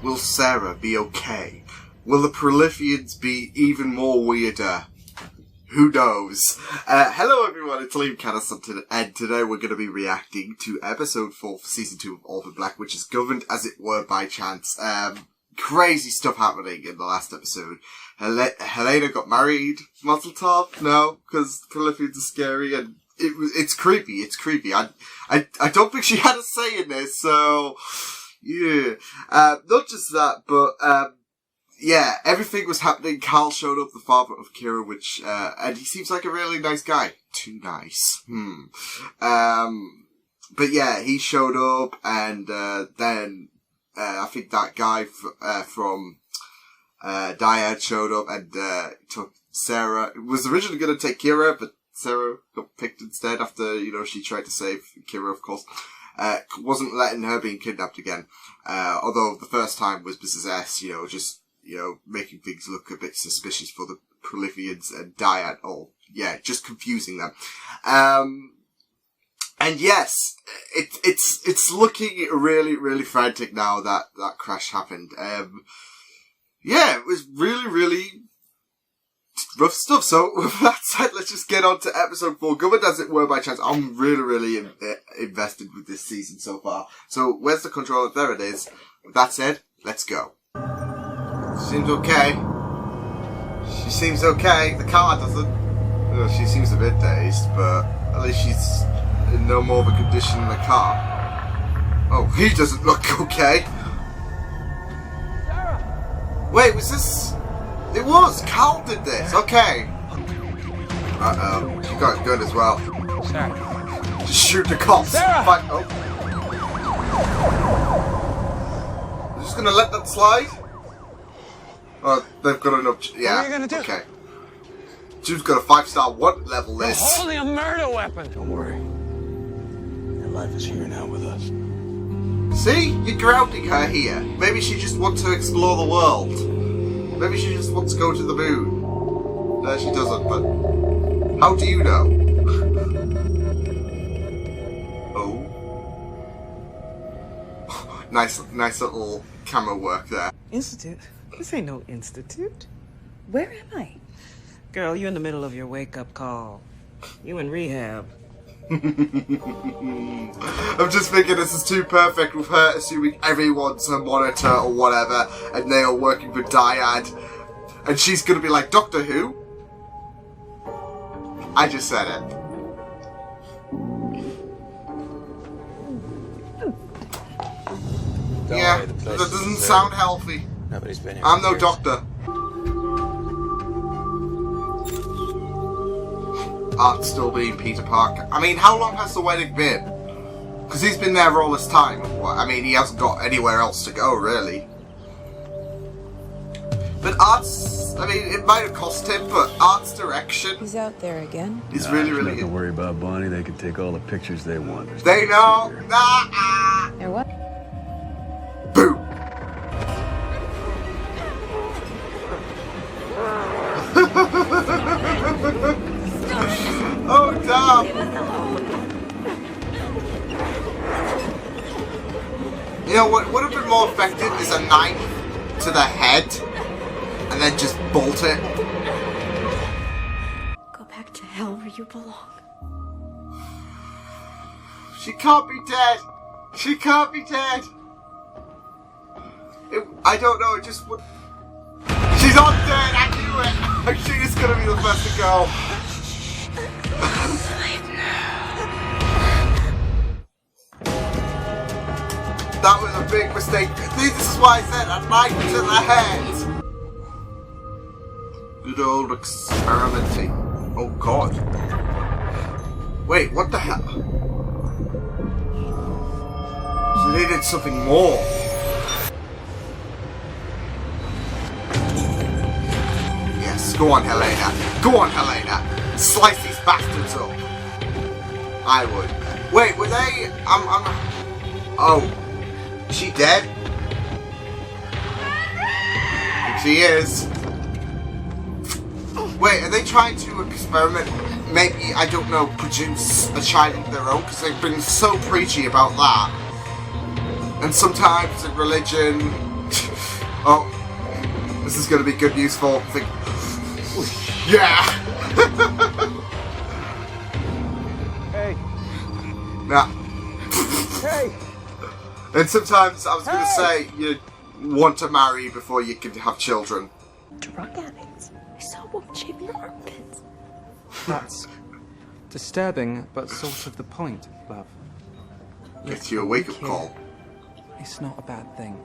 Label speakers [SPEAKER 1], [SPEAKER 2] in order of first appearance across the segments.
[SPEAKER 1] Will Sarah be okay? Will the Prolifians be even more weirder? Who knows? Hello everyone, it's Liam Catterson, and today we're going to be reacting to episode 4 for season 2 of Orphan Black, which is governed as it were by chance. Crazy stuff happening in the last episode. Helena got married. Mazel tov? No, because Prolifians are scary, and it's creepy. I don't think she had a say in this, so yeah. Not just that, but yeah, everything was happening. Carl showed up, the father of Kira, which and he seems like a really nice guy. Too nice. But yeah, he showed up, and then I think that guy from Dyad showed up and took Sarah. It was originally going to take Kira, but Sarah got picked instead after, she tried to save Kira, of course. Wasn't letting her being kidnapped again. Although the first time was Mrs. S, just, making things look a bit suspicious for the Prolifians and Dyad. Oh, yeah, just confusing them. And yes, it's looking really, really frantic now that crash happened. Yeah, it was really rough stuff. So with that said, let's just get on to episode 4. Governed as it were by chance. I'm really invested with this season so far. So where's the controller? There it is. With that said, let's go. Seems okay. She seems okay. The car doesn't. She seems a bit dazed, but at least she's in no more of a condition than the car. Oh, he doesn't look okay. Sarah! Wait, was this... It was! Carl did this! Okay. Uh-oh. She got a gun as well.
[SPEAKER 2] Sarah.
[SPEAKER 1] Just shoot the cops!
[SPEAKER 2] Sarah!
[SPEAKER 1] Fight. Oh. You're just gonna let that slide? Oh, they've got enough... Yeah.
[SPEAKER 2] What are you gonna do?
[SPEAKER 1] Okay. Dude's got a 5-star. What level
[SPEAKER 2] You're
[SPEAKER 1] is?
[SPEAKER 2] holding a murder weapon!
[SPEAKER 3] Don't worry. Your life is here now with us.
[SPEAKER 1] See? You're grounding her here. Maybe she just wants to explore the world. Maybe she just wants to go to the moon. No, she doesn't, but... How do you know? Oh. Nice little camera work there.
[SPEAKER 4] Institute? This ain't no institute. Where am I? Girl, you in the middle of your wake-up call. You in rehab.
[SPEAKER 1] I'm just thinking this is too perfect with her assuming everyone's her monitor or whatever, and they are working for Dyad, and she's gonna be like, Doctor Who? I just said it. Yeah, that doesn't sound healthy.
[SPEAKER 3] Nobody's been here.
[SPEAKER 1] I'm no doctor. Art still being Peter Parker. I mean, how long has the wedding been? Because he's been there all this time. I mean, he hasn't got anywhere else to go, really. But Art's... I mean, it might have cost him, but Art's direction...
[SPEAKER 5] He's out there again.
[SPEAKER 1] He's really
[SPEAKER 6] Nothing
[SPEAKER 1] good.
[SPEAKER 6] to worry about, Bonnie. They can take all the pictures they want.
[SPEAKER 1] They know!
[SPEAKER 5] They're what?
[SPEAKER 1] Boom! Oh, damn! You know what would have been more effective is a knife to the head and then just bolt it.
[SPEAKER 5] Go back to hell where you belong.
[SPEAKER 1] She can't be dead! She can't be dead! I don't know, it just would... She's not dead! I knew it! She is gonna be the first to go. That was a big mistake. This is why I said a knife to the head. Good old experimenting. Oh god. Wait, what the hell? She needed something more. Yes, go on, Helena. Go on, Helena. Slice these bastards up. I would. Wait, were they... Oh. Is she dead? I think she is. Wait, are they trying to experiment? Maybe, I don't know, produce a child of their own? Because they've been so preachy about that. And sometimes in religion, Oh, this is going to be good news for... Yeah!
[SPEAKER 2] Hey.
[SPEAKER 1] Nah.
[SPEAKER 2] Hey.
[SPEAKER 1] And sometimes I was going to say you want to marry before you can have children.
[SPEAKER 5] Drug addicts. I saw one shave your armpits.
[SPEAKER 7] That's disturbing, but sort of the point, love.
[SPEAKER 1] Get you a wake-up
[SPEAKER 7] Here.
[SPEAKER 1] call.
[SPEAKER 7] It's not a bad thing.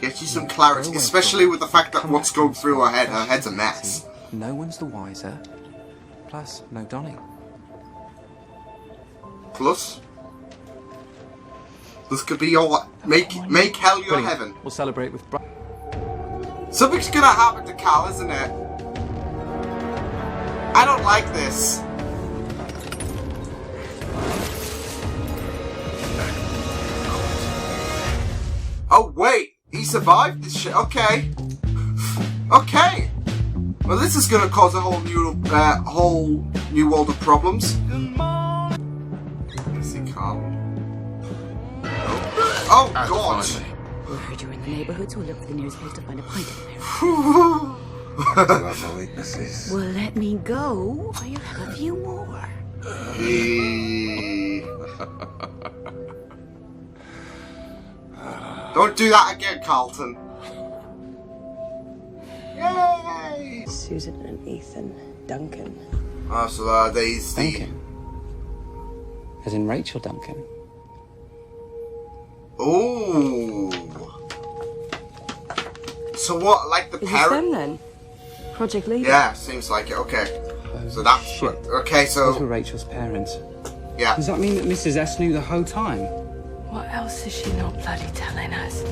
[SPEAKER 1] Get you some clarity, especially with the fact that what's going through her head. Her head's a mess.
[SPEAKER 7] No one's the wiser. Plus, no Donnie.
[SPEAKER 1] Plus, this could be your... Make hell your
[SPEAKER 7] Brilliant.
[SPEAKER 1] heaven.
[SPEAKER 7] We'll celebrate with...
[SPEAKER 1] Something's gonna happen to Cal, isn't it? I don't like this. Oh wait, he survived this shit. Okay, okay. Well, this is gonna cause a whole new world of problems. Yes, he can't. Oh God.
[SPEAKER 5] We heard you were in the neighborhood, so we'll look for the nearest place to find a pint in there.
[SPEAKER 3] I have no weaknesses.
[SPEAKER 5] Well, let me go, or you'll have a few more.
[SPEAKER 1] Don't do that again, Carlton. Yay!
[SPEAKER 5] Susan and Ethan Duncan.
[SPEAKER 1] Oh, so these the...
[SPEAKER 7] Duncan. As in Rachel Duncan.
[SPEAKER 1] Ooh. So what, like the
[SPEAKER 5] Is this
[SPEAKER 1] parent?
[SPEAKER 5] them then? Project Leader?
[SPEAKER 1] Yeah, seems like it. Okay. So that's...
[SPEAKER 7] Shit.
[SPEAKER 1] Okay,
[SPEAKER 7] Those were
[SPEAKER 1] so...
[SPEAKER 7] Rachel's parents.
[SPEAKER 1] Yeah.
[SPEAKER 7] Does that mean that Mrs. S knew the whole time?
[SPEAKER 5] What else is she not bloody telling us?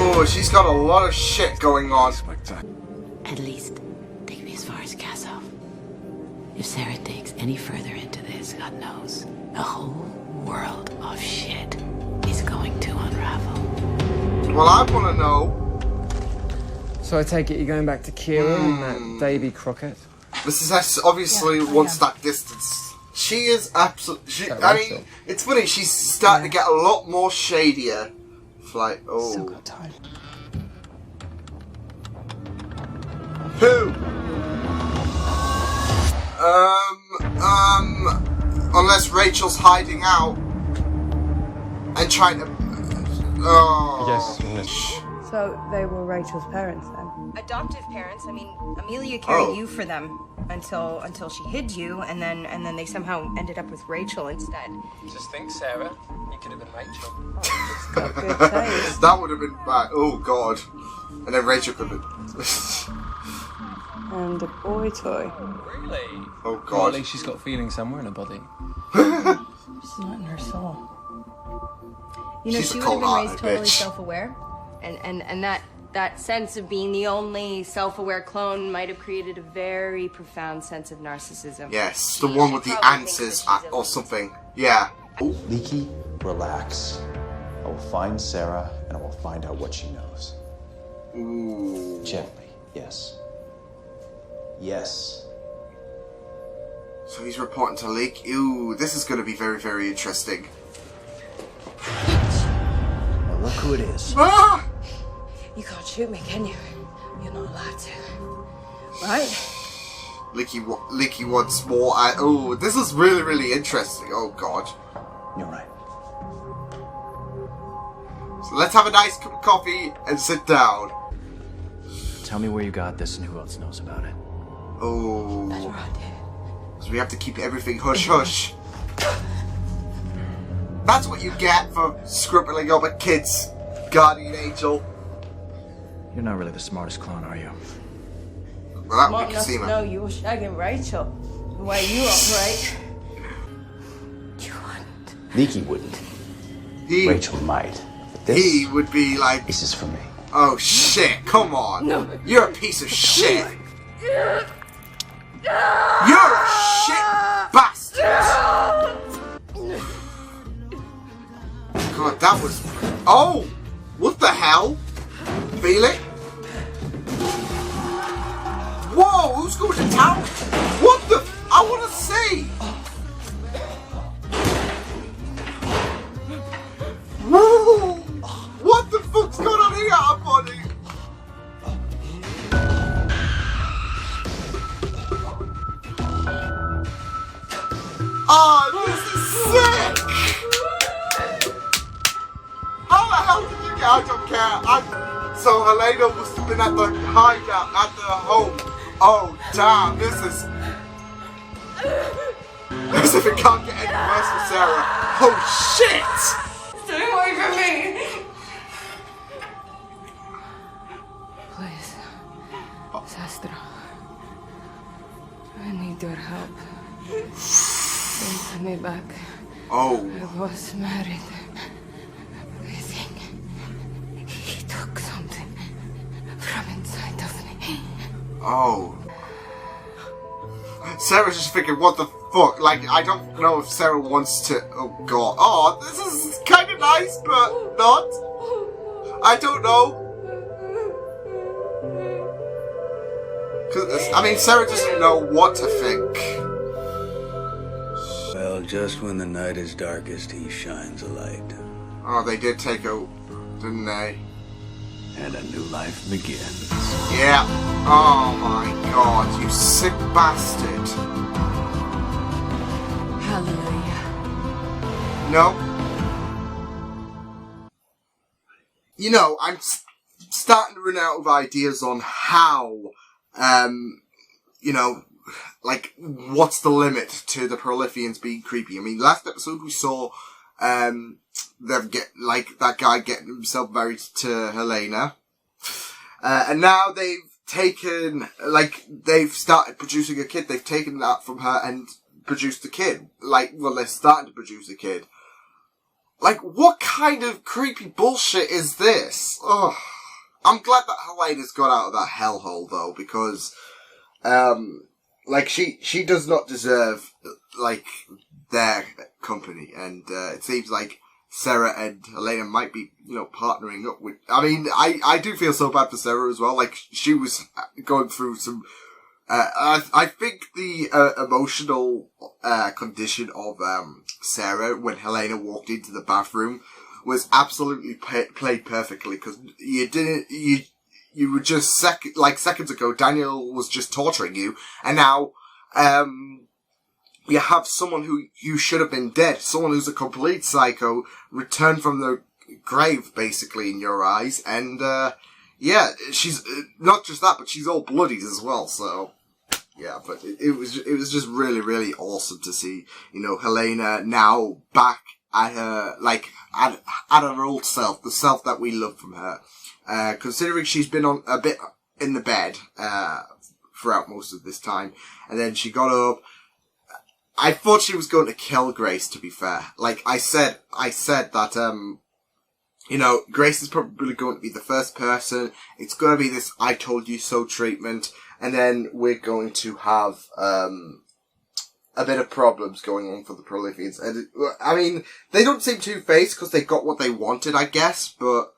[SPEAKER 1] Oh, she's got a lot of shit going on.
[SPEAKER 5] At least, take me as far as Kasov. If Sarah digs any further into this, God knows, a whole world of shit is going to unravel.
[SPEAKER 1] Well, I want to know...
[SPEAKER 8] So I take it you're going back to Kira and that Davy Crockett?
[SPEAKER 1] Mrs. S obviously wants that distance. She is absolutely... I mean, it's funny, she's starting to get a lot more shadier. It's like, oh...
[SPEAKER 5] Still got time.
[SPEAKER 1] Who? Unless Rachel's hiding out and trying to... Oh...
[SPEAKER 2] Yes.
[SPEAKER 9] So they were Rachel's parents then?
[SPEAKER 10] Adoptive parents. I mean, Amelia carried
[SPEAKER 1] Oh.
[SPEAKER 10] you for them until she hid you, and then they somehow ended up with Rachel instead.
[SPEAKER 8] Just think, Sarah, you could have been Rachel.
[SPEAKER 9] Got good taste.
[SPEAKER 1] That would have been bad. Oh, God. And then Rachel could have...
[SPEAKER 9] And a boy toy.
[SPEAKER 8] Really?
[SPEAKER 1] Oh,
[SPEAKER 7] Well,
[SPEAKER 1] God.
[SPEAKER 7] at least she's got feelings somewhere in her body.
[SPEAKER 9] It's not in her soul.
[SPEAKER 10] You know,
[SPEAKER 1] She's a
[SPEAKER 10] she would have been
[SPEAKER 1] cold-hearted
[SPEAKER 10] raised totally
[SPEAKER 1] bitch.
[SPEAKER 10] self-aware, and that sense of being the only self-aware clone might have created a very profound sense of narcissism.
[SPEAKER 1] Yes, the one with the answers or something. Yeah.
[SPEAKER 3] Leaky, relax. I will find Sarah and I will find out what she knows.
[SPEAKER 1] Ooh.
[SPEAKER 3] Gently, yes. Yes.
[SPEAKER 1] So he's reporting to Leak. Ooh, this is going to be very, very interesting.
[SPEAKER 3] Now look who it is.
[SPEAKER 1] Ah!
[SPEAKER 9] You can't shoot me, can you? You're not allowed to. Right?
[SPEAKER 1] Leaky wants more. Oh, this is really, really interesting. Oh, God.
[SPEAKER 3] You're right.
[SPEAKER 1] So let's have a nice cup of coffee and sit down.
[SPEAKER 6] Tell me where you got this and who else knows about it.
[SPEAKER 1] Oh.
[SPEAKER 9] That's right.
[SPEAKER 1] So we have to keep everything hush hush. That's what you get for scribbling over kids, guardian angel.
[SPEAKER 6] You're not really the smartest clone, are you?
[SPEAKER 1] Well, that
[SPEAKER 9] Smart
[SPEAKER 1] we can
[SPEAKER 9] enough
[SPEAKER 1] see,
[SPEAKER 9] to
[SPEAKER 1] man.
[SPEAKER 9] know you were shagging Rachel. The way you operate.
[SPEAKER 5] You wouldn't.
[SPEAKER 3] Leaky wouldn't. Rachel might. But this,
[SPEAKER 1] He would be like,
[SPEAKER 3] this is for me.
[SPEAKER 1] oh shit, come on. No. You're a piece of shit. You're a shit bastard. God, that was... Oh! What the hell? Feel it? Whoa, who's going to town? What the... I want to see! Woo! Helena must have been at the hideout, at the home. Oh, damn, this is... As if it can't get any worse for Sarah. Oh, shit!
[SPEAKER 9] Stay away from me! Please. Sastra. I need your help. Don't send me back.
[SPEAKER 1] Oh.
[SPEAKER 9] I was married. I think he took something from inside of me.
[SPEAKER 1] Oh. Sarah's just thinking, what the fuck? Like, I don't know if Sarah wants to... Oh, God. Oh, this is kind of nice, but not. I don't know. Cause, I mean, Sarah doesn't know what to think.
[SPEAKER 11] Well, just when the night is darkest, he shines a light.
[SPEAKER 1] Oh, they did take out, didn't they?
[SPEAKER 11] And a new life begins.
[SPEAKER 1] Yeah. Oh my God, you sick bastard.
[SPEAKER 9] Hallelujah.
[SPEAKER 1] No. You know, I'm starting to run out of ideas on how, you know, like, what's the limit to the Prolifians being creepy? I mean, last episode we saw, them get, like, that guy getting himself married to Helena. And now they've taken, like, they've started producing a kid. They've taken that from her and produced a kid. Like, well, they're starting to produce a kid. Like, what kind of creepy bullshit is this? Ugh. I'm glad that Helena's got out of that hellhole, though, because, like, she does not deserve, like, their company. And, it seems like Sarah and Helena might be, you know, partnering up with... I mean, I do feel so bad for Sarah as well. Like, she was going through some... I think the emotional condition of Sarah when Helena walked into the bathroom was absolutely played perfectly, because you were just seconds ago Daniel was just torturing you, and now you have someone who you should have been dead, someone who's a complete psycho, returned from the grave, basically, in your eyes, and yeah, she's not just that, but she's all bloodied as well, so... Yeah, but it was just really, really awesome to see, you know, Helena now back at her, like, at her old self, the self that we love from her. Considering she's been on a bit in the bed, throughout most of this time, and then she got up. I thought she was going to kill Grace, to be fair. Like, I said that, you know, Grace is probably going to be the first person. It's going to be this I told you so treatment. And then we're going to have, a bit of problems going on for the Prolifians. And, I mean, they don't seem two-faced because they got what they wanted, I guess, but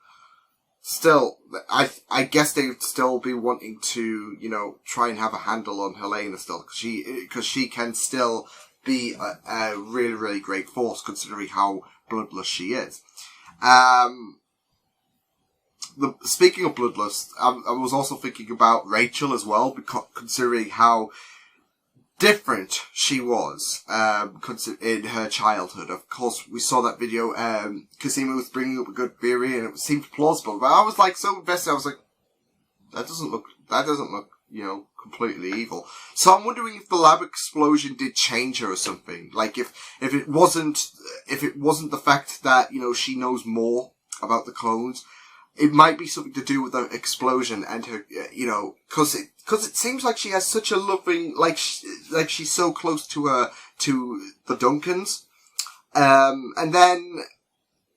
[SPEAKER 1] still, I guess they would still be wanting to, you know, try and have a handle on Helena still, because she can still be a really, really great force considering how bloodless she is. Speaking of bloodlust, I was also thinking about Rachel as well, because considering how different she was in her childhood. Of course, we saw that video. Cosima was bringing up a good theory, and it seemed plausible. But I was like so invested. I was like, that doesn't look, you know, completely evil. So I'm wondering if the lab explosion did change her or something. Like if it wasn't the fact that, you know, she knows more about the clones. It might be something to do with the explosion and her, you know, cause it seems like she has such a loving, like she's so close to the Duncans. And then,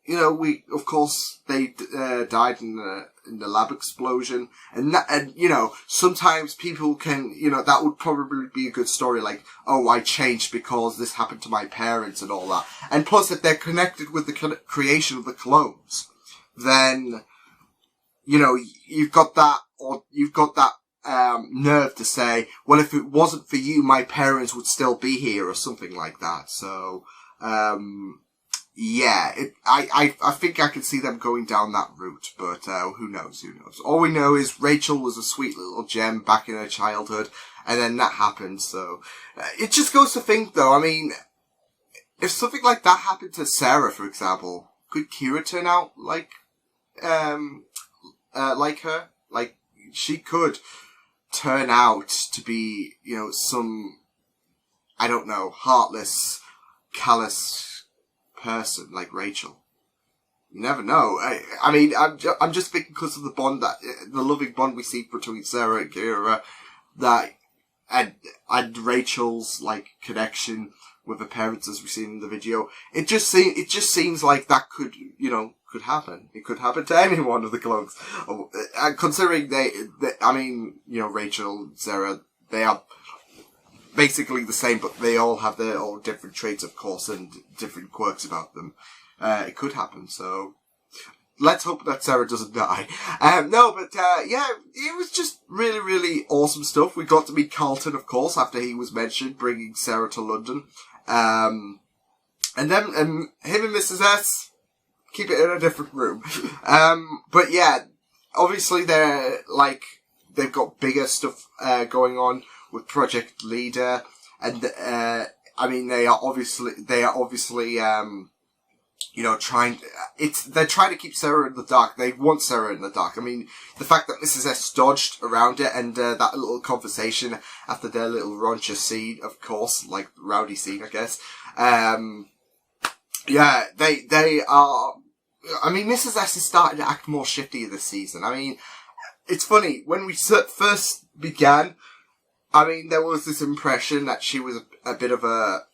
[SPEAKER 1] you know, of course, they, died in the lab explosion. And you know, sometimes people can, you know, that would probably be a good story, like, oh, I changed because this happened to my parents and all that. And plus, if they're connected with the creation of the clones, then, you know, you've got that nerve to say, well, if it wasn't for you, my parents would still be here, or something like that. So, yeah, I think I can see them going down that route, but, who knows. All we know is Rachel was a sweet little gem back in her childhood, and then that happened, so, it just goes to think, though, I mean, if something like that happened to Sarah, for example, could Kira turn out like like her. Like, she could turn out to be, some, I don't know, heartless, callous person like Rachel. You never know. I mean, I'm just thinking because of the bond the loving bond we see between Sarah and Kira, and Rachel's, like, connection with her parents as we've seen in the video. It just seems like that could happen. It could happen to any one of the clones. Considering Rachel, Sarah, they are basically the same, but they all have their own different traits, of course, and different quirks about them. It could happen, so let's hope that Sarah doesn't die. It was just really, really awesome stuff. We got to meet Carlton, of course, after he was mentioned, bringing Sarah to London. And then him and Mrs. S, keep it in a different room. But yeah, obviously they've got bigger stuff going on with Project Leader, and they are obviously they're trying to keep Sarah in the dark. They want Sarah in the dark. I mean, the fact that Mrs. S dodged around it, and that little conversation after their little rauncher scene, of course, like rowdy scene, I guess. They are. I mean, Mrs. S is starting to act more shifty this season. I mean, it's funny, when we first began, I mean, there was this impression that she was a bit of a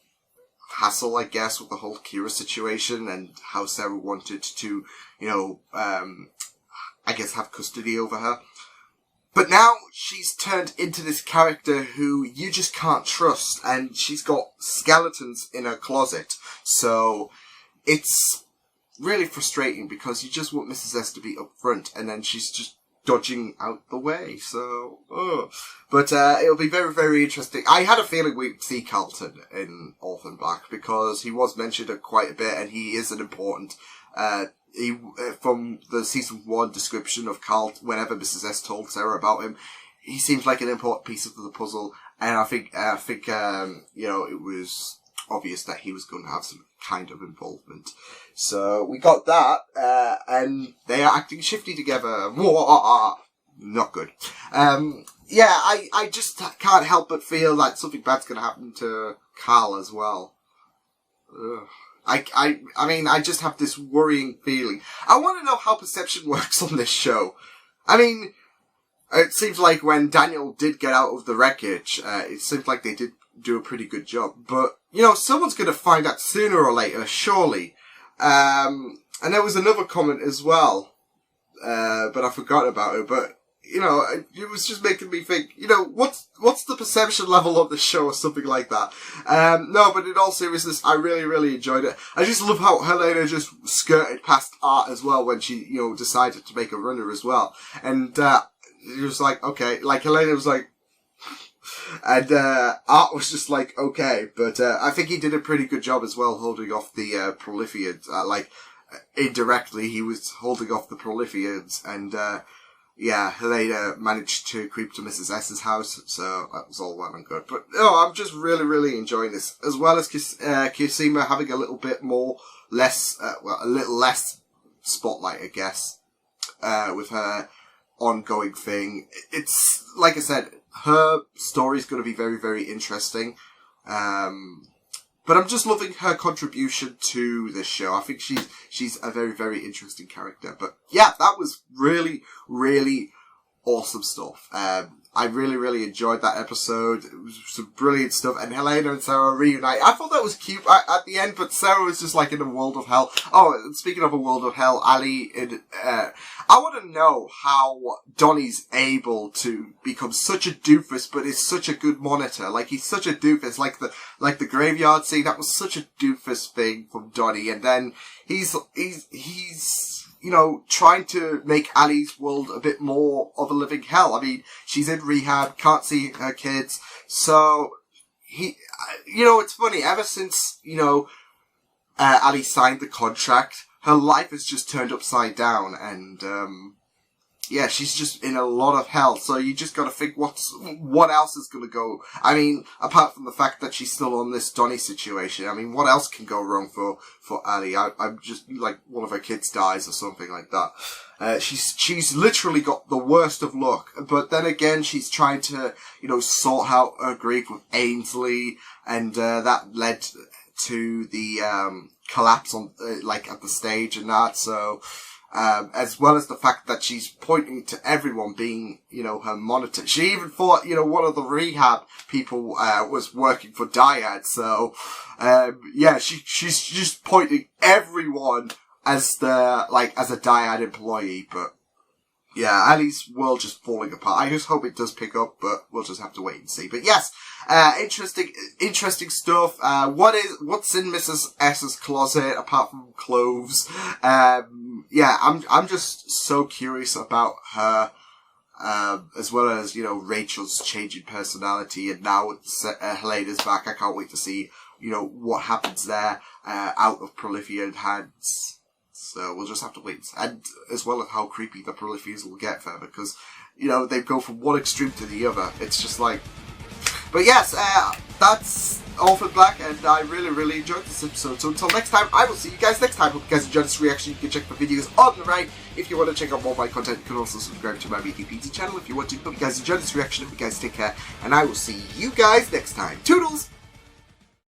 [SPEAKER 1] hassle, I guess, with the whole Kira situation and how Sarah wanted to, have custody over her. But now she's turned into this character who you just can't trust, and she's got skeletons in her closet. So it's really frustrating because you just want Mrs. S to be up front, and then she's just dodging out the way. So, But it'll be very, very interesting. I had a feeling we'd see Carlton in Orphan Black because he was mentioned quite a bit, and he is an important. From the season 1 description of Carlton, whenever Mrs. S told Sarah about him, he seems like an important piece of the puzzle, and I think it was obvious that he was going to have some kind of involvement. So we got that, and they are acting shifty together. Not good. I just can't help but feel like something bad's going to happen to Carl as well. Ugh. I just have this worrying feeling. I want to know how perception works on this show. I mean, it seems like when Daniel did get out of the wreckage, it seemed like they did do a pretty good job. But, someone's going to find out sooner or later, surely. And there was another comment as well, but I forgot about it. But, it was just making me think, what's the perception level of the show or something like that? No, but in all seriousness, I really, really enjoyed it. I just love how Helena just skirted past Art as well when she, decided to make a runner as well. And, it was like, okay, like Helena was like, and, Art was just like, okay, but, I think he did a pretty good job as well holding off the, Prolifians, indirectly he was holding off the Prolifians, and, Helena managed to creep to Mrs. S's house, so that was all well and good. But, I'm just really, really enjoying this. As well as Kisima having a little bit a little less spotlight, I guess, with her ongoing thing. It's, like I said, her story's going to be very, very interesting. But I'm just loving her contribution to this show. I think she's a very, very interesting character. But yeah, that was really, really awesome stuff. I really, really enjoyed that episode. It was some brilliant stuff. And Helena and Sarah reunite. I thought that was cute at the end, but Sarah was just like in a world of hell. Oh, speaking of a world of hell, Ali, I want to know how Donnie's able to become such a doofus, but is such a good monitor. Like, he's such a doofus. Like the graveyard scene, that was such a doofus thing from Donnie. And then he's trying to make Ali's world a bit more of a living hell. I mean, she's in rehab, can't see her kids. So, it's funny, ever since, Ali signed the contract, her life has just turned upside down. And, yeah, she's just in a lot of hell. So you just gotta think what else is gonna go. I mean, apart from the fact that she's still on this Donnie situation, I mean, what else can go wrong for Ali? I'm just, like, one of her kids dies or something like that. She's literally got the worst of luck. But then again, she's trying to, you know, sort out her grief with Ainsley, and, that led to the, collapse on, like, at the stage and that, so, as well as the fact that she's pointing to everyone being, you know, her monitor. She even thought, you know, one of the rehab people, was working for Dyad, so, yeah, she's just pointing everyone as as a Dyad employee, but, yeah, Ali's world just falling apart. I just hope it does pick up, but we'll just have to wait and see. But yes, interesting stuff. What's in Mrs. S's closet apart from clothes? Yeah, I'm just so curious about her, as well as, you know, Rachel's changing personality, and now Helena's back. I can't wait to see, you know, what happens there, out of Prolifian hands. So we'll just have to wait. And as well as how creepy the Prolifians will get further, because, you know, they go from one extreme to the other. It's just like... But yes, that's Orphan Black, and I really enjoyed this episode. So until next time, I will see you guys next time. Hope you guys enjoyed this reaction. You can check the videos on the right. If you want to check out more of my content, you can also subscribe to my BTPT channel if you want to. Hope you guys enjoyed this reaction. Hope you guys take care, and I will see you guys next time. Toodles!